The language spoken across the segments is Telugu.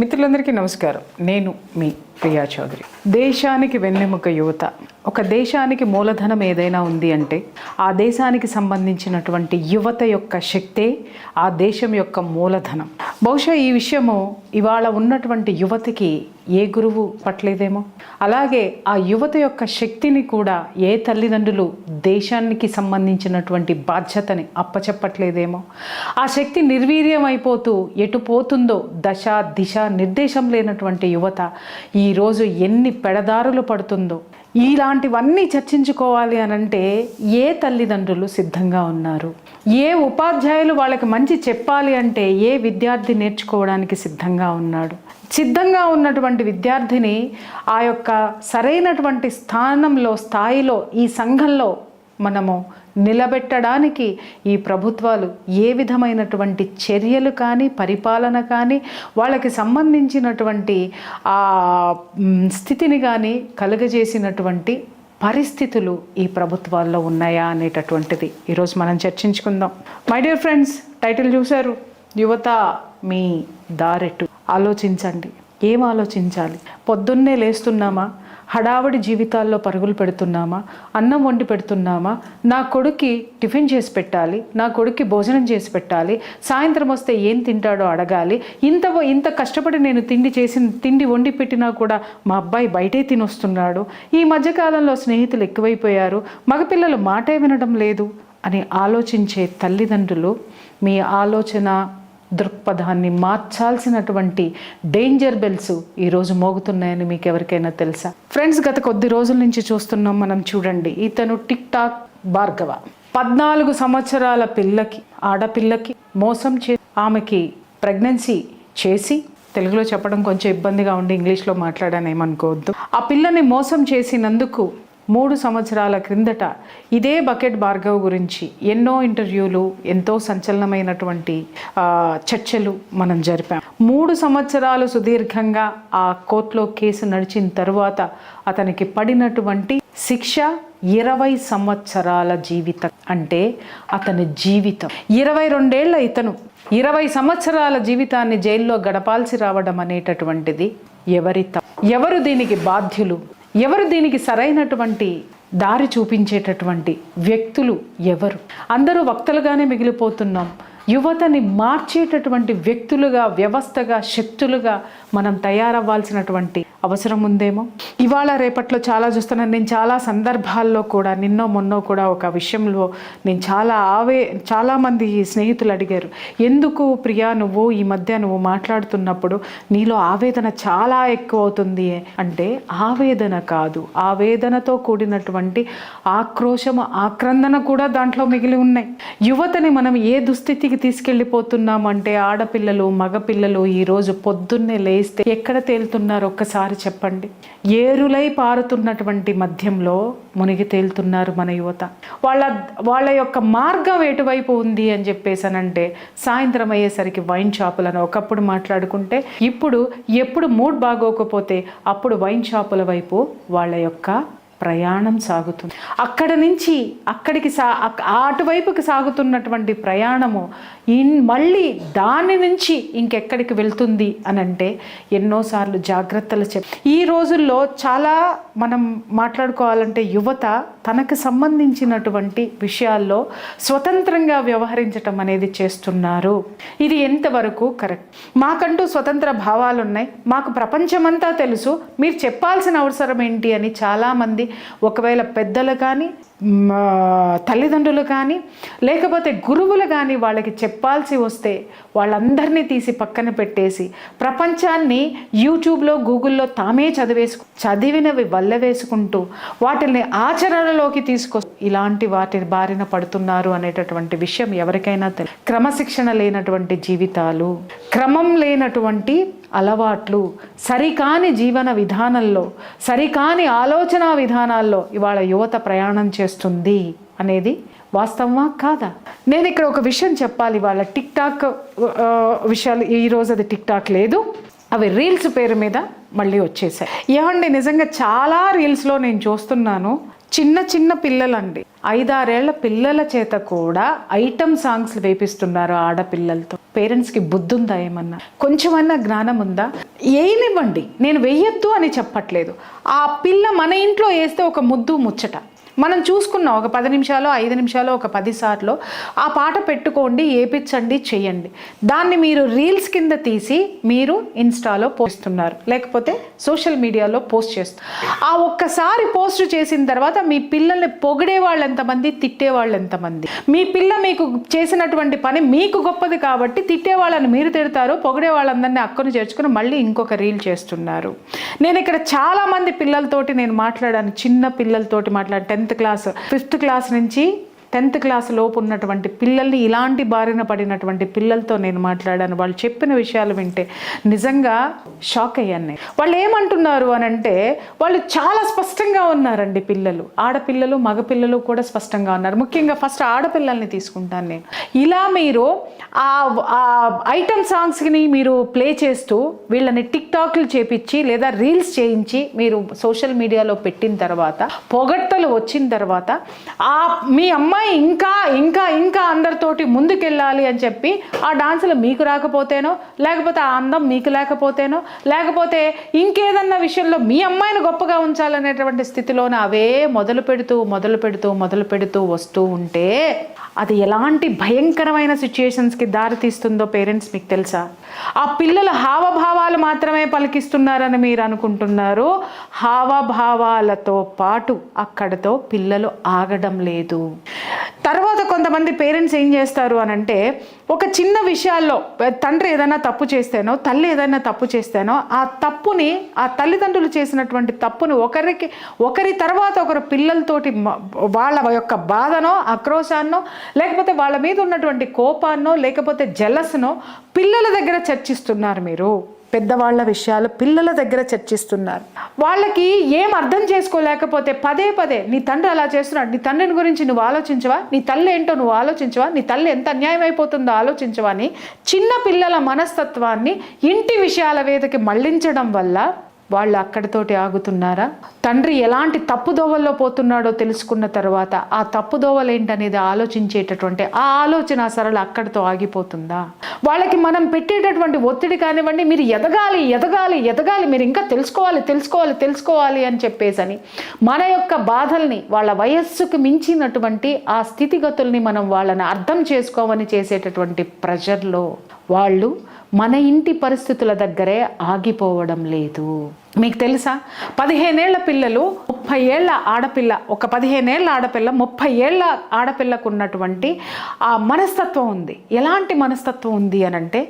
మిత్రులందరికీ నమస్కారం. నేను మీ ప్రియా చౌదరి. దేశానికి వెన్నెముక యువత. ఒక దేశానికి మూలధనం ఏదైనా ఉంది అంటే ఆ దేశానికి సంబంధించినటువంటి యువత యొక్క శక్తే ఆ దేశం యొక్క మూలధనం. బహుశా ఈ విషయము ఇవాళ ఉన్నటువంటి యువతకి ఏ గురువు పట్టలేదేమో. అలాగే ఆ యువత యొక్క శక్తిని కూడా ఏ తల్లిదండ్రులు దేశానికి సంబంధించినటువంటి బాధ్యతని అప్పచెప్పట్లేదేమో. ఆ శక్తి నిర్వీర్యం అయిపోతూ ఎటు పోతుందో దశ దిశ నిర్దేశం లేనటువంటి యువత ఈరోజు ఎన్ని పెడదారులు పడుతుందో. ఇలాంటివన్నీ చర్చించుకోవాలి అనంటే ఏ తల్లిదండ్రులు సిద్ధంగా ఉన్నారు, ఏ ఉపాధ్యాయులు వాళ్ళకి మంచి చెప్పాలి అంటే ఏ విద్యార్థి నేర్చుకోవడానికి సిద్ధంగా ఉన్నాడు. సిద్ధంగా ఉన్నటువంటి విద్యార్థిని ఆ యొక్క సరైనటువంటి స్థాయిలో ఈ సంఘంలో మనము నిలబెట్టడానికి ఈ ప్రభుత్వాలు ఏ విధమైనటువంటి చర్యలు కానీ పరిపాలన కానీ వాళ్ళకి సంబంధించినటువంటి ఆ స్థితిని కానీ కలుగజేసినటువంటి పరిస్థితులు ఈ ప్రభుత్వాల్లో ఉన్నాయా అనేటటువంటిది ఈరోజు మనం చర్చించుకుందాం. మై డియర్ ఫ్రెండ్స్, టైటిల్ చూశారు, యువత మీ దారెట్టు. ఆలోచించండి. ఏం ఆలోచించాలి? పొద్దున్నే లేస్తున్నామా, హడావడి జీవితాల్లో పరుగులు పెడుతున్నామా, అన్నం వండి పెడుతున్నామా, నా కొడుక్కి టిఫిన్ చేసి పెట్టాలి, నా కొడుక్కి భోజనం చేసి పెట్టాలి, సాయంత్రం వస్తే ఏం తింటాడో అడగాలి, ఇంత కష్టపడి నేను తిండి వండి పెట్టినా కూడా మా అబ్బాయి బయటే తినొస్తున్నాడు, ఈ మధ్యకాలంలో స్నేహితులు ఎక్కువైపోయారు, మగపిల్లలు మాటే వినడం లేదు అని ఆలోచించే తల్లిదండ్రులు మీ ఆలోచన దృక్పథాన్ని మార్చాల్సినటువంటి డేంజర్ బెల్స్ ఈరోజు మోగుతున్నాయని మీకు ఎవరికైనా తెలుసా? ఫ్రెండ్స్, గత కొద్ది రోజుల నుంచి చూస్తున్నాం మనం. చూడండి, ఇతను టిక్ టాక్ భార్గవ 14 సంవత్సరాల ఆడపిల్లకి మోసం ఆమెకి ప్రెగ్నెన్సీ చేసి, తెలుగులో చెప్పడం కొంచెం ఇబ్బందిగా ఉండి ఇంగ్లీష్లో మాట్లాడాను, ఏమనుకోవద్దు. ఆ పిల్లని మోసం చేసినందుకు 3 సంవత్సరాల క్రిందట ఇదే బకెట్ భార్గవ్ గురించి ఎన్నో ఇంటర్వ్యూలు, ఎంతో సంచలనమైనటువంటి చర్చలు మనం జరిపాం. 3 సంవత్సరాలు సుదీర్ఘంగా ఆ కోర్టులో కేసు నడిచిన తరువాత అతనికి పడినటువంటి శిక్ష 20 సంవత్సరాల జీవితం. అంటే అతని జీవితం 22 ఏళ్ల ఇతను 20 సంవత్సరాల జీవితాన్ని జైల్లో గడపాల్సి రావడం అనేటటువంటిది ఎవరు దీనికి బాధ్యులు? ఎవరు దీనికి సరైనటువంటి దారి చూపించేటటువంటి వ్యక్తులు ఎవరు? అందరూ వక్తలుగానే మిగిలిపోతున్నాం. యువతని మార్చేటటువంటి వ్యక్తులుగా, వ్యవస్థగా, శక్తులుగా మనం తయారవ్వాల్సినటువంటి అవసరం ఉందేమో. ఇవాళ రేపట్లో చాలా చూస్తున్నాను. నేను చాలా సందర్భాల్లో కూడా, నిన్నో మొన్నో కూడా ఒక విషయంలో నేను చాలామంది స్నేహితులు అడిగారు, ఎందుకు ప్రియా నువ్వు ఈ మధ్య మాట్లాడుతున్నప్పుడు నీలో ఆవేదన చాలా ఎక్కువ అవుతుంది అంటే, ఆవేదన కాదు, ఆవేదనతో కూడినటువంటి ఆక్రోశము, ఆక్రందన కూడా దాంట్లో మిగిలి ఉన్నాయి. యువతని మనం ఏ దుస్థితికి తీసుకెళ్ళిపోతున్నామంటే, ఆడపిల్లలు మగపిల్లలు ఈరోజు పొద్దున్నే లేస్తే ఎక్కడ తేలుతున్నారు ఒక్కసారి చెప్పండి. ఏరులై పారుతున్నటువంటి మధ్యంలో మునిగి తేలుతున్నారు మన యువత. వాళ్ళ యొక్క మార్గం ఎటువైపు ఉంది అని చెప్పేసానంటే, సాయంత్రం అయ్యేసరికి వైన్ షాపులను ఒకప్పుడు మాట్లాడుకుంటే, ఇప్పుడు ఎప్పుడు మూడ్ బాగోకపోతే అప్పుడు వైన్ షాపుల వైపు వాళ్ళ యొక్క ప్రయాణం సాగుతుంది. అక్కడ నుంచి అటువైపుకి సాగుతున్నటువంటి ప్రయాణము మళ్ళీ దాని నుంచి ఇంకెక్కడికి వెళ్తుంది అని అంటే ఎన్నోసార్లు జాగ్రత్తలు ఈ రోజుల్లో చాలా మనం మాట్లాడుకోవాలంటే యువత తనకు సంబంధించినటువంటి విషయాల్లో స్వతంత్రంగా వ్యవహరించటం అనేది చేస్తున్నారు. ఇది ఎంతవరకు కరెక్ట్? మాకంటూ స్వతంత్ర భావాలు ఉన్నాయి, మాకు ప్రపంచమంతా తెలుసు, మీరు చెప్పాల్సిన అవసరం ఏంటి అని చాలామంది, ఒకవేళ పెద్దలు కానీ, తల్లిదండ్రులు కానీ, లేకపోతే గురువులు కానీ వాళ్ళకి చెప్పాల్సి వస్తే వాళ్ళందరినీ తీసి పక్కన పెట్టేసి ప్రపంచాన్ని యూట్యూబ్లో, గూగుల్లో తామే చదివినవి వల్లవేసుకుంటూ వాటిని ఆచరణలోకి ఇలాంటి వాటి బారిన పడుతున్నారు అనేటటువంటి విషయం ఎవరికైనా తెలుసు. క్రమశిక్షణ లేనటువంటి జీవితాలు, క్రమం లేనటువంటి అలవాట్లు, సరికాని జీవన విధానంలో, సరికాని ఆలోచన విధానాల్లో ఇవాళ యువత ప్రయాణం చేస్తుంది అనేది వాస్తవమా కాదా? నేను ఇక్కడ ఒక విషయం చెప్పాలి. వాళ్ళ టిక్ టాక్ విషయాలు, ఈరోజు అది టిక్ టాక్ లేదు, అవి రీల్స్ పేరు మీద మళ్ళీ వచ్చేసాయి. ఏమండి, నిజంగా చాలా రీల్స్లో నేను చూస్తున్నాను, చిన్న చిన్న పిల్లలండి, 5-6 ఏళ్ల పిల్లల చేత కూడా ఐటమ్ సాంగ్స్ వేపిస్తున్నారు ఆడపిల్లలతో. పేరెంట్స్కి బుద్ధి ఉందా? ఏమన్నా కొంచెమన్నా జ్ఞానం ఉందా? ఏనివ్వండి, నేను వెయ్యొద్దు అని చెప్పట్లేదు. ఆ పిల్ల మన ఇంట్లో వేస్తే ఒక ముద్దు ముచ్చట మనం చూసుకున్నాం. ఒక 10 నిమిషాలు 5 నిమిషాలు ఒక 10 సార్లు ఆ పాట పెట్టుకోండి, ఏపించండి, చెయ్యండి. దాన్ని మీరు రీల్స్ కింద తీసి మీరు ఇన్స్టాలో పోస్తున్నారు, లేకపోతే సోషల్ మీడియాలో పోస్ట్ చేస్తారు. ఆ ఒక్కసారి పోస్ట్ చేసిన తర్వాత మీ పిల్లల్ని పొగిడే వాళ్ళు ఎంతమంది, తిట్టే వాళ్ళు ఎంతమంది? మీ పిల్ల మీకు చేసినటువంటి పని మీకు గొప్పది కాబట్టి తిట్టే వాళ్ళని మీరు తిడతారు, పొగిడే వాళ్ళందరినీ అక్కను చేర్చుకుని మళ్ళీ ఇంకొక రీల్ చేస్తున్నారు. నేను ఇక్కడ చాలామంది పిల్లలతోటి నేను మాట్లాడాను, చిన్న పిల్లలతోటి మాట్లాడాను. 10th క్లాస్ 5th క్లాస్ నుంచి 10th క్లాస్ లోపు ఉన్నటువంటి పిల్లల్ని, ఇలాంటి బారిన పడినటువంటి పిల్లలతో నేను మాట్లాడాను. వాళ్ళు చెప్పిన విషయాలు వింటే నిజంగా షాక్ అయ్యాను నేను. వాళ్ళు ఏమంటున్నారు అని అంటే, వాళ్ళు చాలా స్పష్టంగా ఉన్నారండి పిల్లలు, ఆడపిల్లలు మగపిల్లలు కూడా స్పష్టంగా ఉన్నారు. ముఖ్యంగా ఫస్ట్ ఆడపిల్లల్ని తీసుకుంటాను నేను. ఇలా మీరు ఆ ఐటమ్ సాంగ్స్ని మీరు ప్లే చేస్తూ వీళ్ళని టిక్టాక్లు చేపించి లేదా రీల్స్ చేయించి మీరు సోషల్ మీడియాలో పెట్టిన తర్వాత, పొగడ్తలు వచ్చిన తర్వాత, మీ అమ్మాయి ఇంకా ఇంకా ఇంకా అందరితోటి ముందుకెళ్ళాలి అని చెప్పి ఆ డాన్సులు మీకు రాకపోతేనో, లేకపోతే ఆ అందం మీకు లేకపోతేనో, లేకపోతే ఇంకేదన్నా విషయంలో మీ అమ్మాయిని గొప్పగా ఉంచాలనేటువంటి స్థితిలోనే అవే మొదలు పెడుతూ వస్తూ ఉంటే అది ఎలాంటి భయంకరమైన సిచ్యుయేషన్స్కి దారితీస్తుందో పేరెంట్స్ మీకు తెలుసా? ఆ పిల్లల హావభావాలు మాత్రమే పలికిస్తున్నారని మీరు అనుకుంటున్నారు. హావభావాలతో పాటు అక్కడతో పిల్లలు ఆగడం లేదు. తర్వాత కొంతమంది పేరెంట్స్ ఏం చేస్తారు అని అంటే, ఒక చిన్న విషయాల్లో తండ్రి ఏదైనా తప్పు చేస్తేనో, తల్లి ఏదైనా తప్పు చేస్తేనో, ఆ తప్పుని, ఆ తల్లిదండ్రులు చేసినటువంటి తప్పుని ఒకరి తర్వాత ఒకరు పిల్లలతోటి వాళ్ళ యొక్క బాధనో, ఆక్రోశాన్నో, లేకపోతే వాళ్ళ మీద ఉన్నటువంటి కోపాన్నో, లేకపోతే జెలస్నో పిల్లల దగ్గర చర్చిస్తున్నారు. మీరు పెద్దవాళ్ళ విషయాలు పిల్లల దగ్గర చర్చిస్తున్నారు. వాళ్ళకి ఏం అర్థం చేసుకోలేకపోతే పదే నీ తండ్రి అలా చేస్తున్నాడు, నీ తండ్రిని గురించి నువ్వు ఆలోచించవా, నీ తల్లి ఏంటో నువ్వు ఆలోచించవా, నీ తల్లి ఎంత అన్యాయం అయిపోతుందో ఆలోచించవా అని చిన్న పిల్లల మనస్తత్వాన్ని ఇంటి విషయాల మీదకి మళ్లించడం వల్ల వాళ్ళు అక్కడితోటి ఆగుతున్నారా? తండ్రి ఎలాంటి తప్పుదోవల్లో పోతున్నాడో తెలుసుకున్న తర్వాత ఆ తప్పుదోవలు ఏంటనేది ఆలోచించేటటువంటి ఆ ఆలోచన సరళ అక్కడితో ఆగిపోతుందా? వాళ్ళకి మనం పెట్టేటటువంటి ఒత్తిడి కానివ్వండి, మీరు ఎదగాలి, మీరు ఇంకా తెలుసుకోవాలి అని చెప్పేసని మన యొక్క బాధల్ని, వాళ్ళ వయస్సుకు మించినటువంటి ఆ స్థితిగతుల్ని మనం వాళ్ళని అర్థం చేసుకోమని చేసేటటువంటి ప్రెషర్లో వాళ్ళు మన ఇంటి పరిస్థితుల దగ్గరే ఆగిపోవడం లేదు. మీకు తెలుసా, 15 ఏళ్ల పిల్లలు 30 ఏళ్ల ఆడపిల్ల, ఒక 15 ఏళ్ల ఆడపిల్ల 30 ఏళ్ల ఆడపిల్లకు ఉన్నటువంటి ఆ మనస్తత్వం ఉంది. ఎలాంటి మనస్తత్వం ఉంది అని అంటే,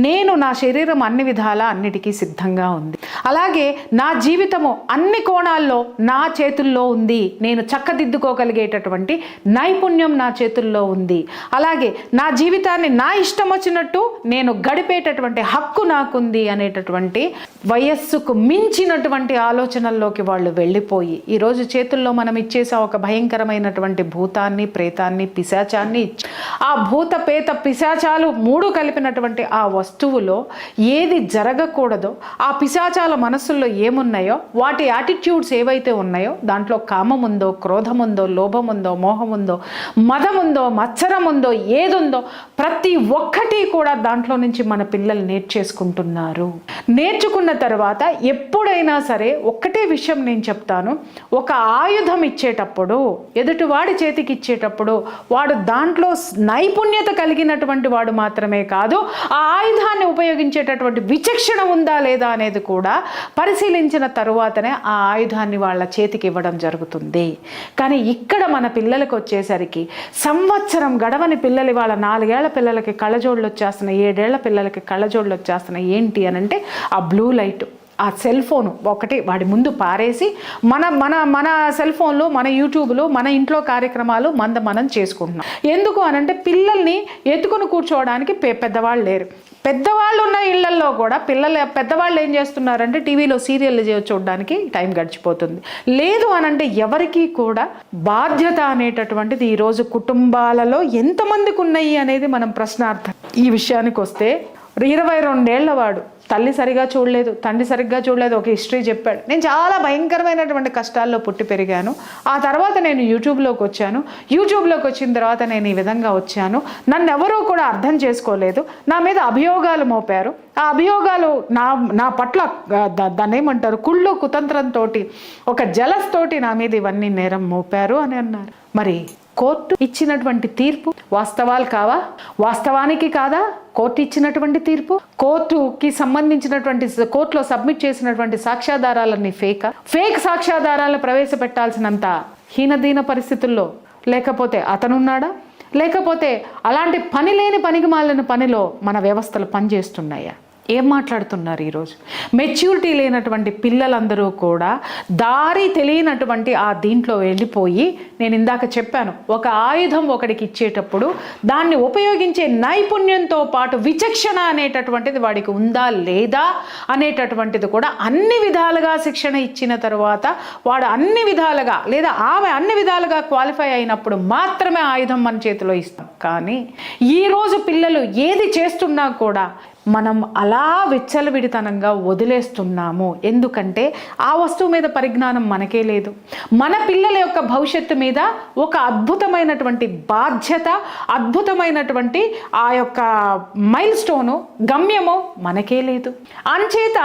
నేను నా శరీరం అన్ని విధాలా అన్నిటికీ సిద్ధంగా ఉంది, అలాగే నా జీవితము అన్ని కోణాల్లో నా చేతుల్లో ఉంది, నేను చక్కదిద్దుకోగలిగేటటువంటి నైపుణ్యం నా చేతుల్లో ఉంది, అలాగే నా జీవితాన్ని నా ఇష్టం వచ్చినట్టు నేను గడిపేటటువంటి హక్కు నాకుంది అనేటటువంటి వయస్సుకు మించినటువంటి ఆలోచనల్లోకి వాళ్ళు వెళ్ళిపోయి ఈరోజు చేతుల్లో మనం ఇచ్చేసా ఒక భయంకరమైనటువంటి భూతాన్ని, ప్రేతాన్ని, పిశాచాన్ని. ఆ భూత పేత పిశాచాలు 3 కలిపినటువంటి ఆ వస్తువులో ఏది జరగకూడదో, ఆ పిశాచాల మనస్సుల్లో ఏమున్నాయో, వాటి యాటిట్యూడ్స్ ఏవైతే ఉన్నాయో, దాంట్లో కామముందో, క్రోధముందో, లోభముందో, మోహముందో, మదముందో, మత్సరముందో, ఏదుందో ప్రతి ఒక్కటి కూడా దాంట్లో నుంచి మన పిల్లలు నేర్చేసుకుంటున్నారు. నేర్చుకున్న తర్వాత ఎప్పుడైనా సరే ఒక్కటే విషయం నేను చెప్తాను, ఒక ఆయుధం ఇచ్చేటప్పుడు, ఎదుటివాడి చేతికి ఇచ్చేటప్పుడు వాడు దాంట్లో నైపుణ్యత కలిగినటువంటి వాడు మాత్రమే కాదు, ఆ ఆయుధాన్ని ఉపయోగించేటటువంటి విచక్షణ ఉందా లేదా అనేది కూడా పరిశీలించిన తరువాతనే ఆ ఆయుధాన్ని వాళ్ళ చేతికి ఇవ్వడం జరుగుతుంది. కానీ ఇక్కడ మన పిల్లలకు వచ్చేసరికి సంవత్సరం గడవని పిల్లలు, వాళ్ళ 4 ఏళ్ల పిల్లలకి కళ్ళజోళ్ళు వచ్చేస్తున్నాయి, 7 ఏళ్ల పిల్లలకి కళ్ళజోళ్ళు వచ్చేస్తున్నాయి. ఏంటి అని అంటే, ఆ బ్లూ లైట్, ఆ సెల్ ఫోను ఒకటి వాడి ముందు పారేసి మన మన మన సెల్ ఫోన్లు, మన యూట్యూబ్లు, మన ఇంట్లో కార్యక్రమాలు మనం చేసుకుంటున్నాం. ఎందుకు అనంటే, పిల్లల్ని ఎత్తుకుని కూర్చోవడానికి పెద్దవాళ్ళు లేరు. పెద్దవాళ్ళు ఉన్న ఇళ్లల్లో కూడా పెద్దవాళ్ళు ఏం చేస్తున్నారంటే, టీవీలో సీరియల్ చూడడానికి టైం గడిచిపోతుంది. లేదు అనంటే ఎవరికి కూడా బాధ్యత అనేటటువంటిది ఈరోజు కుటుంబాలలో ఎంతమందికి ఉన్నాయి అనేది మనం ప్రశ్నార్థం. ఈ విషయానికి వస్తే 22 ఏళ్ల వాడు తల్లి సరిగా చూడలేదు, తండ్రి సరిగ్గా చూడలేదు, ఒక హిస్టరీ చెప్పాడు. నేను చాలా భయంకరమైనటువంటి కష్టాల్లో పుట్టి పెరిగాను. ఆ తర్వాత నేను యూట్యూబ్లోకి వచ్చాను. యూట్యూబ్లోకి వచ్చిన తర్వాత నేను ఈ విధంగా వచ్చాను. నన్ను ఎవరూ కూడా అర్థం చేసుకోలేదు. నా మీద అభియోగాలు మోపారు. ఆ అభియోగాలు నా పట్ల దాన్ని ఏమంటారు, కుళ్ళు కుతంత్రంతో, ఒక జలస్ తోటి నా మీద ఇవన్నీ నేరం మోపారు అని అన్నారు. మరి కోర్టు ఇచ్చినటువంటి తీర్పు వాస్తవాలు కావా? వాస్తవానికి కాదా కోర్టు ఇచ్చినటువంటి తీర్పు? కోర్టుకి సంబంధించినటువంటి కోర్టులో సబ్మిట్ చేసినటువంటి సాక్ష్యాధారాలన్నీ ఫేక్ సాక్ష్యాధారాలను ప్రవేశపెట్టాల్సినంత హీనదీన పరిస్థితుల్లో లేకపోతే అతనున్నాడా? లేకపోతే అలాంటి పని లేని పనికిమాలిన పనిలో మన వ్యవస్థలు పనిచేస్తున్నాయా? ఏం మాట్లాడుతున్నారు ఈరోజు? మెచ్యూరిటీ లేనటువంటి పిల్లలందరూ కూడా దారి తెలియనటువంటి ఆ దీంట్లో వెళ్ళిపోయి, నేను ఇందాక చెప్పాను, ఒక ఆయుధం ఒకడికి ఇచ్చేటప్పుడు దాన్ని ఉపయోగించే నైపుణ్యంతో పాటు విచక్షణ అనేటటువంటిది వాడికి ఉందా లేదా అనేటటువంటిది కూడా అన్ని విధాలుగా శిక్షణ ఇచ్చిన తర్వాత వాడు అన్ని విధాలుగా లేదా ఆమె అన్ని విధాలుగా క్వాలిఫై అయినప్పుడు మాత్రమే ఆయుధం మన చేతిలో ఇస్తాం. కానీ ఈరోజు పిల్లలు ఏది చేస్తున్నా కూడా మనం అలా విచ్చలవిడితనంగా వదిలేస్తున్నాము. ఎందుకంటే ఆ వస్తువు మీద పరిజ్ఞానం మనకే లేదు. మన పిల్లల యొక్క భవిష్యత్తు మీద ఒక అద్భుతమైనటువంటి బాధ్యత, అద్భుతమైనటువంటి ఆ యొక్క మైల్ స్టోను, గమ్యము మనకే లేదు. అంచేత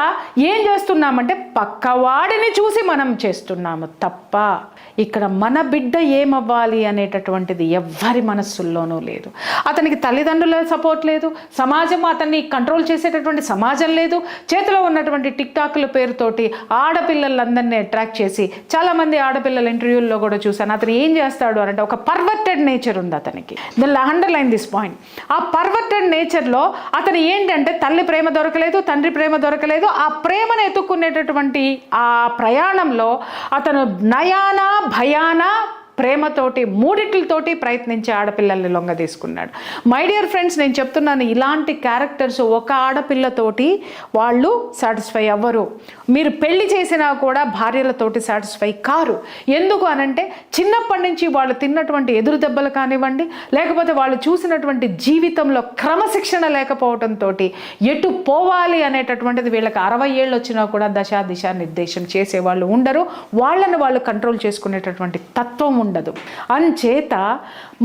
ఏం చేస్తున్నామంటే పక్కవాడిని చూసి మనం చేస్తున్నాము తప్ప ఇక్కడ మన బిడ్డ ఏమవ్వాలి అనేటటువంటిది ఎవ్వరి మనస్సుల్లోనూ లేదు. అతనికి తల్లిదండ్రుల సపోర్ట్ లేదు, సమాజం అతన్ని కంట్రోల్ చేసేటటువంటి సమాజం లేదు. చేతిలో ఉన్నటువంటి టిక్ టాక్ల పేరుతోటి ఆడపిల్లలందరినీ అట్రాక్ట్ చేసి, చాలామంది ఆడపిల్లల ఇంటర్వ్యూల్లో కూడా చూశాను, అతను ఏం చేస్తాడు అంటే ఒక పర్వర్టెడ్ నేచర్ ఉంది అతనికి. Underline this point. ఆ పర్వర్టెడ్ నేచర్లో అతను ఏంటంటే తల్లి ప్రేమ దొరకలేదు, తండ్రి ప్రేమ దొరకలేదు. ఆ ప్రేమను ఎత్తుక్కునేటటువంటి ఆ ప్రయాణంలో అతను నయానా భయానా ప్రేమతోటి మూడిట్లతోటి ప్రయత్నించి ఆడపిల్లల్ని లొంగ తీసుకున్నాడు. మై డియర్ ఫ్రెండ్స్, నేను చెప్తున్నాను, ఇలాంటి క్యారెక్టర్స్ ఒక ఆడపిల్లతోటి వాళ్ళు సాటిస్ఫై అవ్వరు. మీరు పెళ్లి చేసినా కూడా భార్యలతోటి సాటిస్ఫై కారు. ఎందుకు అనంటే చిన్నప్పటి నుంచి వాళ్ళు తిన్నటువంటి ఎదురు దెబ్బలు కానివ్వండి, లేకపోతే వాళ్ళు చూసినటువంటి జీవితంలో క్రమశిక్షణ లేకపోవడంతో ఎటు పోవాలి అనేటటువంటిది వీళ్ళకి 60 ఏళ్ళు వచ్చినా కూడా దిశా నిర్దేశం చేసేవాళ్ళు ఉండరు. వాళ్ళని వాళ్ళు కంట్రోల్ చేసుకునేటటువంటి తత్వం ఉండదు. అంచేత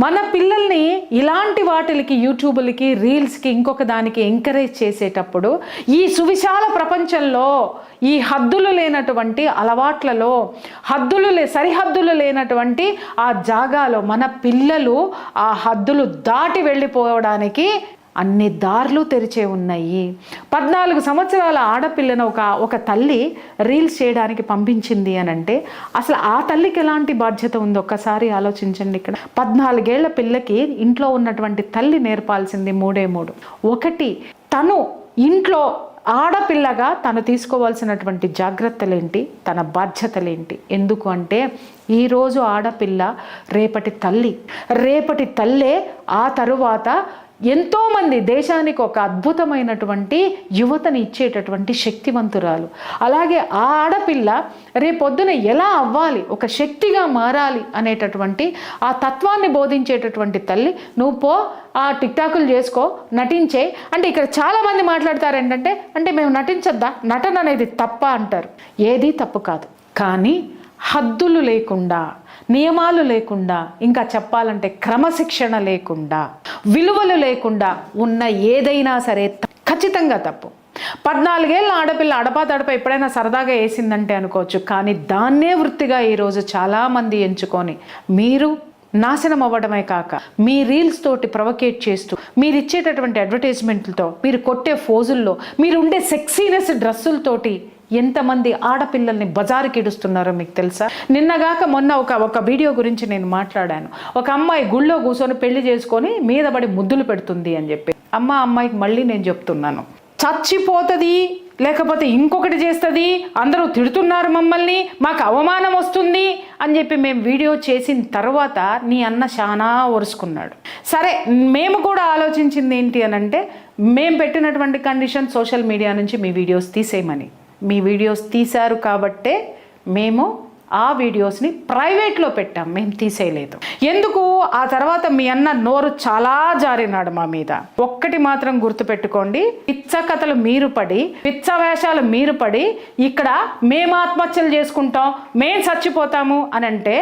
మన పిల్లల్ని ఇలాంటి వాటికి, యూట్యూబ్లకి, రీల్స్కి, ఇంకొక దానికి ఎంకరేజ్ చేసేటప్పుడు ఈ సువిశాల ప్రపంచంలో ఈ హద్దులు లేనటువంటి అలవాట్లలో, సరిహద్దులు లేనటువంటి ఆ జాగాలో మన పిల్లలు ఆ హద్దులు దాటి వెళ్ళిపోవడానికి అన్ని దారులు తెరిచే ఉన్నాయి. 14 సంవత్సరాల ఆడపిల్లను ఒక తల్లి రీల్స్ చేయడానికి పంపించింది అని అంటే అసలు ఆ తల్లికి ఎలాంటి బాధ్యత ఉందో ఒక్కసారి ఆలోచించండి. ఇక్కడ 14 ఏళ్ల పిల్లకి ఇంట్లో ఉన్నటువంటి తల్లి నేర్పాల్సింది 3. ఒకటి, తను ఇంట్లో ఆడపిల్లగా తను తీసుకోవాల్సినటువంటి జాగ్రత్తలేంటి, తన బాధ్యతలేంటి. ఎందుకు అంటే ఈరోజు ఆడపిల్ల రేపటి తల్లే ఆ తరువాత ఎంతోమంది దేశానికి ఒక అద్భుతమైనటువంటి యువతని ఇచ్చేటటువంటి శక్తివంతురాలు. అలాగే ఆ ఆడపిల్ల రేపొద్దున ఎలా అవ్వాలి, ఒక శక్తిగా మారాలి అనేటటువంటి ఆ తత్వాన్ని బోధించేటటువంటి తల్లి. నువ్వు పో, ఆ టిక్టాకులు చేసుకో, నటించే అంటే ఇక్కడ చాలామంది మాట్లాడతారు ఏంటంటే, అంటే మేము నటించొద్దా, నటన అనేది తప్ప అంటారు. ఏది తప్పు కాదు, కానీ హద్దులు లేకుండా, నియమాలు లేకుండా, ఇంకా చెప్పాలంటే క్రమశిక్షణ లేకుండా, విలువలు లేకుండా ఉన్న ఏదైనా సరే ఖచ్చితంగా తప్పు. 14 ఏళ్ళ ఆడపిల్ల అడపా ఎప్పుడైనా సరదాగా వేసిందంటే అనుకోవచ్చు, కానీ దాన్నే వృత్తిగా ఈరోజు చాలామంది ఎంచుకొని మీరు నాశనం అవ్వడమే కాక మీ రీల్స్ తోటి ప్రొవకేట్ చేస్తూ, మీరు ఇచ్చేటటువంటి అడ్వర్టైజ్మెంట్లతో, మీరు కొట్టే ఫోజుల్లో, మీరు ఉండే సెక్సీనెస్ డ్రెస్సులతోటి ఎంతమంది ఆడపిల్లల్ని బజారుకి ఇడుస్తున్నారో మీకు తెలుసా? నిన్నగాక మొన్న ఒక వీడియో గురించి నేను మాట్లాడాను. ఒక అమ్మాయి గుళ్ళో కూర్చొని పెళ్లి చేసుకొని మీద పడి ముద్దులు పెడుతుంది అని చెప్పి. అమ్మాయికి మళ్ళీ నేను చెప్తున్నాను, చచ్చిపోతుంది, లేకపోతే ఇంకొకటి చేస్తుంది, అందరూ తిడుతున్నారు మమ్మల్ని, మాకు అవమానం వస్తుంది అని చెప్పి మేము వీడియో చేసిన తర్వాత నీ అన్న చాలా ఒరుసుకున్నాడు. సరే, మేము కూడా ఆలోచించింది ఏంటి అని అంటే, మేము పెట్టినటువంటి కండిషన్ సోషల్ మీడియా నుంచి మీ వీడియోస్ తీసేయమని. మీ వీడియోస్ తీశారు కాబట్టే మేము ఆ వీడియోస్ని ప్రైవేట్లో పెట్టాం, మేము తీసేయలేదు. ఎందుకు? ఆ తర్వాత మీ అన్న నోరు చాలా జారినాడు మా మీద. ఒక్కటి మాత్రం గుర్తుపెట్టుకోండి, పిచ్చ కథలు మీరు పడి, పిచ్చ వేషాలు మీరు పడి, ఇక్కడ మేము ఆత్మహత్యలు చేసుకుంటాం, మేము చచ్చిపోతాము అని అంటే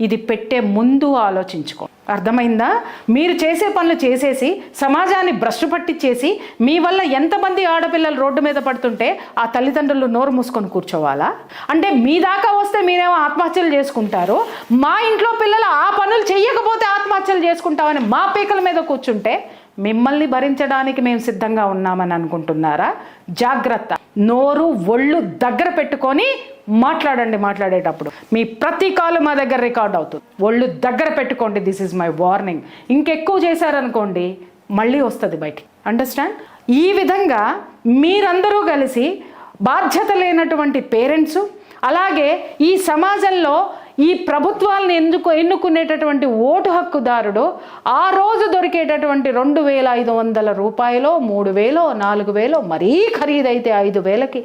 ఇది పెట్టే ముందు ఆలోచించుకో. అర్థమైందా? మీరు చేసే పనులు చేసేసి సమాజాన్ని భ్రష్టు పట్టించేసి మీ వల్ల ఎంతమంది ఆడపిల్లలు రోడ్డు మీద పడుతుంటే ఆ తల్లిదండ్రులు నోరు మూసుకొని కూర్చోవాలా? అంటే మీ దాకా వస్తే మీరేమో ఆత్మహత్యలు చేసుకుంటారు, మా ఇంట్లో పిల్లలు ఆ పనులు చెయ్యకపోతే ఆత్మహత్యలు చేసుకుంటామని మా పీకల మీద కూర్చుంటే మిమ్మల్ని భరించడానికి మేము సిద్ధంగా ఉన్నామని అనుకుంటున్నారా? జాగ్రత్త, నోరు ఒళ్ళు దగ్గర పెట్టుకొని మాట్లాడండి. మాట్లాడేటప్పుడు మీ ప్రతి కాలు మా దగ్గర రికార్డ్ అవుతుంది. ఒళ్ళు దగ్గర పెట్టుకోండి. This is my warning. ఇంకెక్కువ చేశారనుకోండి మళ్ళీ వస్తుంది బయటికి. అండర్స్టాండ్? ఈ విధంగా మీరందరూ కలిసి బాధ్యత లేనటువంటి పేరెంట్స్, అలాగే ఈ సమాజంలో ఈ ప్రభుత్వాలను ఎన్నుకునేటటువంటి ఓటు హక్కుదారుడు ఆ రోజు దొరికేటటువంటి 2,500 రూపాయలు, 3,000, 4,000, మరీ ఖరీదైతే 5,000కి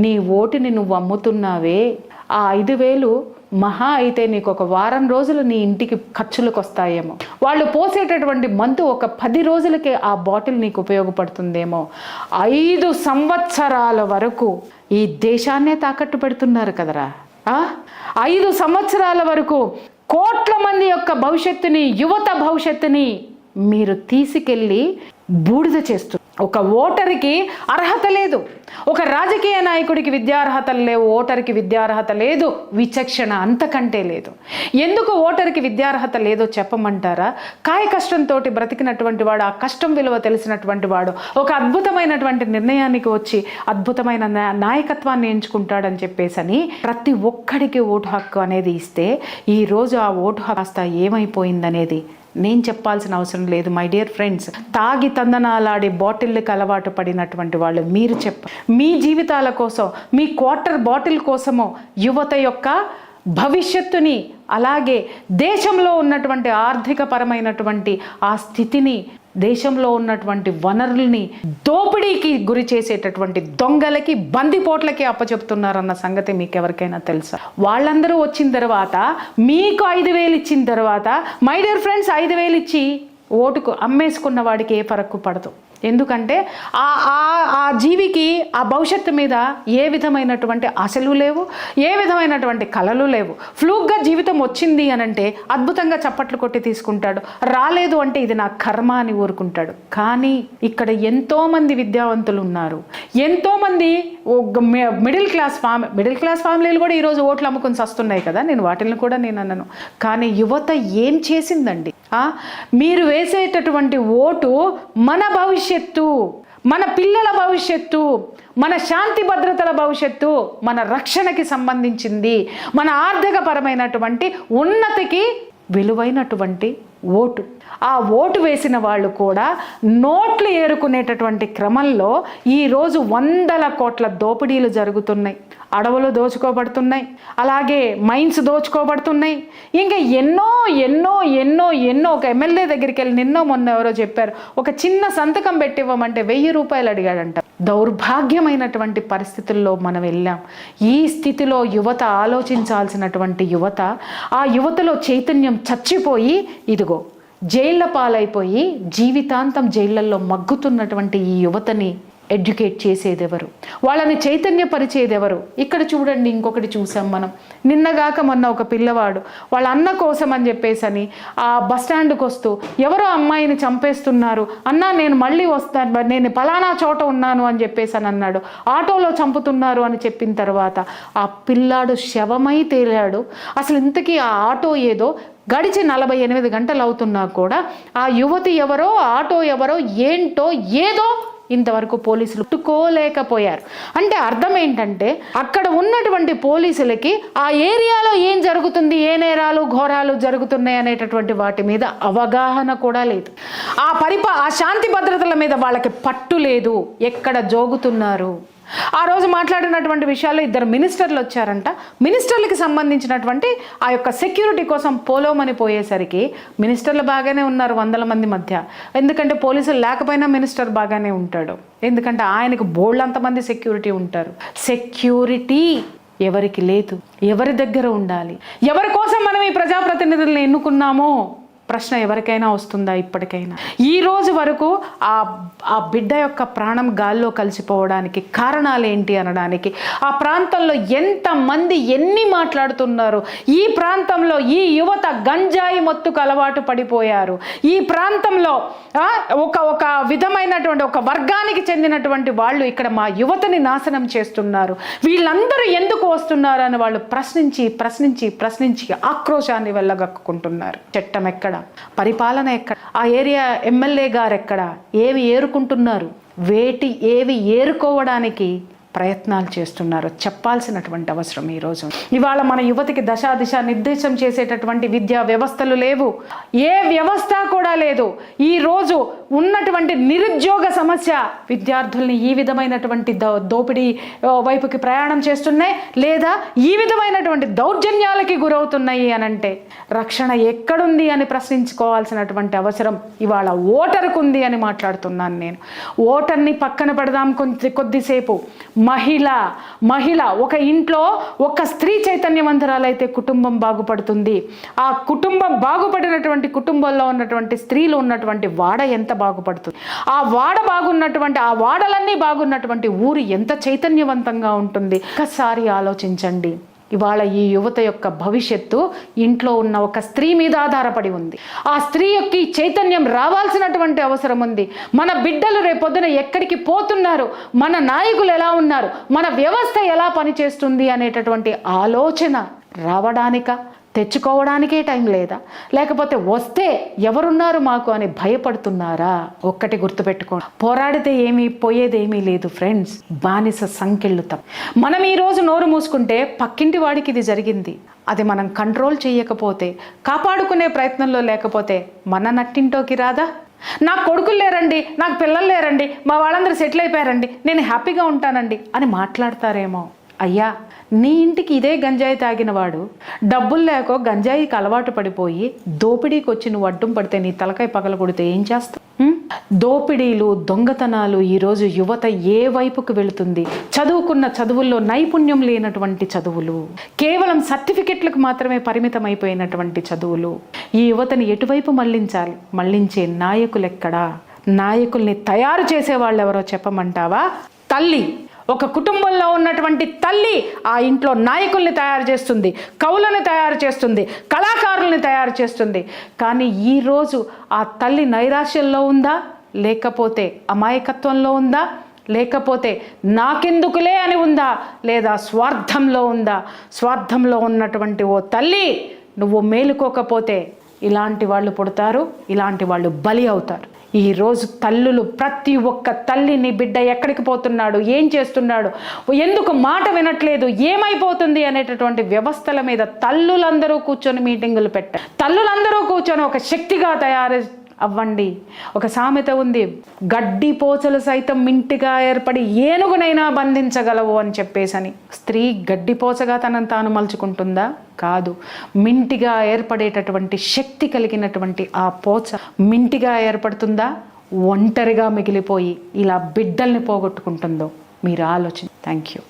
నీ ఓటుని నువ్వు అమ్ముతున్నావే. ఆ 5,000 మహా అయితే నీకు ఒక వారం రోజులు నీ ఇంటికి ఖర్చులకు వస్తాయేమో. వాళ్ళు పోసేటటువంటి మందు ఒక 10 రోజులకే ఆ బాటిల్ నీకు ఉపయోగపడుతుందేమో. 5 సంవత్సరాల వరకు ఈ దేశాన్నే తాకట్టు పెడుతున్నారు కదరా. 5 సంవత్సరాల వరకు కోట్ల మంది యొక్క భవిష్యత్తుని, యువత భవిష్యత్తుని మీరు తీసుకెళ్ళి బూడిద చేస్తున్నారు. ఒక ఓటరికి అర్హత లేదు, ఒక రాజకీయ నాయకుడికి విద్యార్హతలు లేవు, ఓటరికి విద్యార్హత లేదు, విచక్షణ అంతకంటే లేదు. ఎందుకు ఓటరికి విద్యార్హత లేదో చెప్పమంటారా? కాయ కష్టంతో బ్రతికినటువంటి వాడు, ఆ కష్టం విలువ తెలిసినటువంటి వాడు ఒక అద్భుతమైనటువంటి నిర్ణయానికి వచ్చి అద్భుతమైన నాయకత్వాన్ని ఎంచుకుంటాడని చెప్పేసని ప్రతి ఒక్కడికి ఓటు హక్కు అనేది ఇస్తే ఈరోజు ఆ ఓటు హక్కు కాస్త ఏమైపోయిందనేది నేను చెప్పాల్సిన అవసరం లేదు. మై డియర్ ఫ్రెండ్స్, తాగి తందనాలాడి బాటిల్కి అలవాటు పడినటువంటి వాళ్ళు మీరు మీ జీవితాల కోసం, మీ క్వార్టర్ బాటిల్ కోసమో యువత యొక్క భవిష్యత్తుని, అలాగే దేశంలో ఉన్నటువంటి ఆర్థికపరమైనటువంటి ఆ స్థితిని, దేశంలో ఉన్నటువంటి వనరుల్ని దోపిడీకి గురి చేసేటటువంటి దొంగలకి, బందిపోట్లకి అప్పచెప్తున్నారన్న సంగతి మీకు ఎవరికైనా తెలుసా? వాళ్ళందరూ వచ్చిన తర్వాత మీకు 5,000 ఇచ్చిన తర్వాత, మై డియర్ ఫ్రెండ్స్, 5,000 ఇచ్చి ఓటుకు అమ్మేసుకున్న వాడికి ఏ ఫరక్కు పడదు. ఎందుకంటే ఆ జీవికి ఆ భవిష్యత్తు మీద ఏ విధమైనటువంటి ఆశలు లేవు, ఏ విధమైనటువంటి కలలు లేవు. ఫ్లూక్గా జీవితం వచ్చింది అనంటే అద్భుతంగా చప్పట్లు కొట్టి తీసుకుంటాడు, రాలేదు అంటే ఇది నా కర్మ అని ఊరుకుంటాడు. కానీ ఇక్కడ ఎంతోమంది విద్యావంతులు ఉన్నారు, ఎంతోమంది మిడిల్ క్లాస్ ఫ్యామిలీలు కూడా ఈరోజు ఓట్లు అమ్ముకొని వస్తున్నాయి కదా. నేను వాటిని కూడా నేను అన్నాను. కానీ యువత ఏం చేసిందండి? మీరు వేసేటటువంటి ఓటు మన భవిష్యత్తు, మన పిల్లల భవిష్యత్తు, మన శాంతి భద్రతల భవిష్యత్తు, మన రక్షణకి సంబంధించింది, మన ఆర్థికపరమైనటువంటి ఉన్నతికి విలువైనటువంటి ఓటు. ఆ ఓటు వేసిన వాళ్ళు కూడా నోట్లు ఏరుకునేటటువంటి క్రమంలో ఈరోజు 100 కోట్ల దోపిడీలు జరుగుతున్నాయి. అడవులు దోచుకోబడుతున్నాయి, అలాగే మైన్స్ దోచుకోబడుతున్నాయి, ఇంకా ఎన్నో ఎన్నో ఎన్నో ఎన్నో. ఒక ఎమ్మెల్యే దగ్గరికి వెళ్ళి మొన్న ఎవరో చెప్పారు, ఒక చిన్న సంతకం పెట్టివ్వమంటే 1,000 రూపాయలు అడిగాడంట. దౌర్భాగ్యమైనటువంటి పరిస్థితుల్లో మనం వెళ్ళాం. ఈ స్థితిలో యువత ఆలోచించాల్సినటువంటి యువత, ఆ యువతలో చైతన్యం చచ్చిపోయి ఇదిగో జైళ్ళ పాలైపోయి జీవితాంతం జైళ్ళల్లో మగ్గుతున్నటువంటి ఈ యువతని ఎడ్యుకేట్ చేసేదెవరు? వాళ్ళని చైతన్యపరిచేదెవరు? ఇక్కడ చూడండి, ఇంకొకటి చూసాం మనం. నిన్నగాక మొన్న ఒక పిల్లవాడు వాళ్ళ అన్న కోసం అని చెప్పేసని ఆ బస్టాండ్కి వస్తూ ఎవరో అమ్మాయిని చంపేస్తున్నారు అన్నా, నేను మళ్ళీ వస్తాను, నేను పలానా చోట ఉన్నాను అని చెప్పేసి అని అన్నాడు. ఆటోలో చంపుతున్నారు అని చెప్పిన తర్వాత ఆ పిల్లాడు శవమై తేలాడు. అసలు ఇంతకీ ఆ ఆటో ఏదో గడిచి 48 గంటలు అవుతున్నా కూడా ఆ యువతి ఎవరో, ఆటో ఎవరో, ఏంటో ఏదో ఇంతవరకు పోలీసులు పట్టుకోలేకపోయారు. అంటే అర్థం ఏంటంటే అక్కడ ఉన్నటువంటి పోలీసులకి ఆ ఏరియాలో ఏం జరుగుతుంది, ఏ నేరాలు ఘోరాలు జరుగుతున్నాయి అనేటటువంటి వాటి మీద అవగాహన కూడా లేదు. ఆ శాంతి భద్రతల మీద వాళ్ళకి పట్టు లేదు. ఎక్కడ జోగుతున్నారు? ఆ రోజు మాట్లాడినటువంటి విషయాల్లో 2 మినిస్టర్లు వచ్చారంట. మినిస్టర్లకి సంబంధించినటువంటి ఆ యొక్క సెక్యూరిటీ కోసం పోలోమని పోయేసరికి మినిస్టర్లు బాగానే ఉన్నారు 100 మంది మధ్య. ఎందుకంటే పోలీసులు లేకపోయినా మినిస్టర్ బాగానే ఉంటాడు, ఎందుకంటే ఆయనకు బోల్డ్ అంతమంది సెక్యూరిటీ ఉంటారు. సెక్యూరిటీ ఎవరికి లేదు. ఎవరి దగ్గర ఉండాలి? ఎవరి కోసం మనం ఈ ప్రజాప్రతినిధులను ఎన్నుకున్నామో ప్రశ్న ఎవరికైనా వస్తుందా? ఇప్పటికైనా ఈ రోజు వరకు ఆ బిడ్డ యొక్క ప్రాణం గాల్లో కలిసిపోవడానికి కారణాలు ఏంటి అనడానికి, ఆ ప్రాంతంలో ఎంతమంది ఎన్ని మాట్లాడుతున్నారు, ఈ ప్రాంతంలో ఈ యువత గంజాయి మత్తుకు అలవాటు పడిపోయారు, ఈ ప్రాంతంలో ఒక విధమైనటువంటి ఒక వర్గానికి చెందినటువంటి వాళ్ళు ఇక్కడ మా యువతని నాశనం చేస్తున్నారు, వీళ్ళందరూ ఎందుకు వస్తున్నారు అని వాళ్ళు ప్రశ్నించి ప్రశ్నించి ప్రశ్నించి ఆక్రోశాన్ని వెళ్ళగక్కుంటున్నారు. చట్టం ఎక్కడ? పరిపాలన ఎక్కడ? ఆ ఏరియా ఎమ్మెల్యే గారు ఎక్కడ? ఏవి ఏరుకుంటున్నారు? ఏవి ఏరుకోవడానికి ప్రయత్నాలు చేస్తున్నారో చెప్పాల్సినటువంటి అవసరం ఈరోజు. ఇవాళ మన యువతికి దిశ నిర్దేశం చేసేటటువంటి విద్యా వ్యవస్థలు లేవు, ఏ వ్యవస్థ కూడా లేదు. ఈరోజు ఉన్నటువంటి నిరుద్యోగ సమస్య విద్యార్థుల్ని ఈ విధమైనటువంటి దోపిడీ వైపుకి ప్రయాణం చేస్తున్నాయి, లేదా ఈ విధమైనటువంటి దౌర్జన్యాలకి గురవుతున్నాయి అనంటే రక్షణ ఎక్కడుంది అని ప్రశ్నించుకోవాల్సినటువంటి అవసరం ఇవాళ ఓటరుకు ఉంది అని మాట్లాడుతున్నాను నేను. ఓటర్ని పక్కన పెడదాం కొద్దిసేపు. మహిళ ఒక ఇంట్లో ఒక స్త్రీ చైతన్యవంతురాలైతే కుటుంబం బాగుపడుతుంది. ఆ కుటుంబం బాగుపడినటువంటి కుటుంబంలో ఉన్నటువంటి స్త్రీలు ఉన్నటువంటి వాడ ఎంత బాగుపడుతుంది, ఆ వాడ బాగున్నటువంటి ఆ వాడలన్నీ బాగున్నటువంటి ఊరు ఎంత చైతన్యవంతంగా ఉంటుంది. ఒక్కసారి ఆలోచించండి. ఇవాళ ఈ యువత యొక్క భవిష్యత్తు ఇంట్లో ఉన్న ఒక స్త్రీ మీద ఆధారపడి ఉంది. ఆ స్త్రీ యొక్క ఈ చైతన్యం రావాల్సినటువంటి అవసరం ఉంది. మన బిడ్డలు రేపొద్దున ఎక్కడికి పోతున్నారు, మన నాయకులు ఎలా ఉన్నారు, మన వ్యవస్థ ఎలా పనిచేస్తుంది అనేటటువంటి ఆలోచన రావడానిక తెచ్చుకోవడానికే టైం లేదా? లేకపోతే వస్తే ఎవరున్నారు మాకు అని భయపడుతున్నారా? ఒక్కటి గుర్తుపెట్టుకోండి, పోరాడితే ఏమీ పోయేదేమీ లేదు ఫ్రెండ్స్, బానిస సంకెళ్ళు తప్ప. మనం ఈరోజు నోరు మూసుకుంటే పక్కింటి వాడికి ఇది జరిగింది, అది మనం కంట్రోల్ చేయకపోతే, కాపాడుకునే ప్రయత్నంలో లేకపోతే మన నట్టింటోకి రాదా? నాకు కొడుకులు లేరండి, నాకు పిల్లలు లేరండి, మా వాళ్ళందరూ సెటిల్ అయిపోయారండి, నేను హ్యాపీగా ఉంటానండి అని మాట్లాడతారేమో. అయ్యా, నీ ఇంటికి ఇదే గంజాయి తాగినవాడు డబ్బులు లేకో గంజాయికి అలవాటు పడిపోయి దోపిడీకి వచ్చి నువ్వు అడ్డం పడితే నీ తలకాయ పగల కొడితే ఏం చేస్తావు? దోపిడీలు, దొంగతనాలు ఈరోజు యువత ఏ వైపుకు వెళుతుంది? చదువుకున్న చదువుల్లో నైపుణ్యం లేనటువంటి చదువులు, కేవలం సర్టిఫికెట్లకు మాత్రమే పరిమితం అయిపోయినటువంటి చదువులు. ఈ యువతని ఎటువైపు మళ్లించాలి? మళ్లించే నాయకులు ఎక్కడా? నాయకుల్ని తయారు చేసే వాళ్ళు ఎవరో చెప్పమంటావా? తల్లి, ఒక కుటుంబంలో ఉన్నటువంటి తల్లి ఆ ఇంట్లో నాయకుల్ని తయారు చేస్తుంది, కవులను తయారు చేస్తుంది, కళాకారుల్ని తయారు చేస్తుంది. కానీ ఈరోజు ఆ తల్లి నైరాశ్యంలో ఉందా, లేకపోతే అమాయకత్వంలో ఉందా, లేకపోతే నాకెందుకులే అని ఉందా, లేదా స్వార్థంలో ఉందా? స్వార్థంలో ఉన్నటువంటి ఓ తల్లి నువ్వు మేలుకోకపోతే ఇలాంటి వాళ్ళు పుడతారు, ఇలాంటి వాళ్ళు బలి అవుతారు. ఈరోజు తల్లులు, ప్రతి ఒక్క తల్లిని బిడ్డ ఎక్కడికి పోతున్నాడు, ఏం చేస్తున్నాడు, ఎందుకు మాట వినట్లేదు, ఏమైపోతుంది అనేటటువంటి వ్యవస్థల మీద తల్లులందరూ కూర్చొని మీటింగులు పెట్టారు. తల్లులందరూ కూర్చొని ఒక శక్తిగా తయారు అవ్వండి. ఒక సామెత ఉంది, గడ్డి పోచలు సైతం మింటిగా ఏర్పడి ఏనుగునైనా బంధించగలవు అని చెప్పేసని. స్త్రీ గడ్డిపోచగా తనను తాను మలుచుకుంటుందా? కాదు. మింటిగా ఏర్పడేటటువంటి శక్తి కలిగినటువంటి ఆ పోచ మింటిగా ఏర్పడుతుందా? ఒంటరిగా మిగిలిపోయి ఇలా బిడ్డల్ని పోగొట్టుకుంటుందో? మీరు ఆలోచన. Thank you.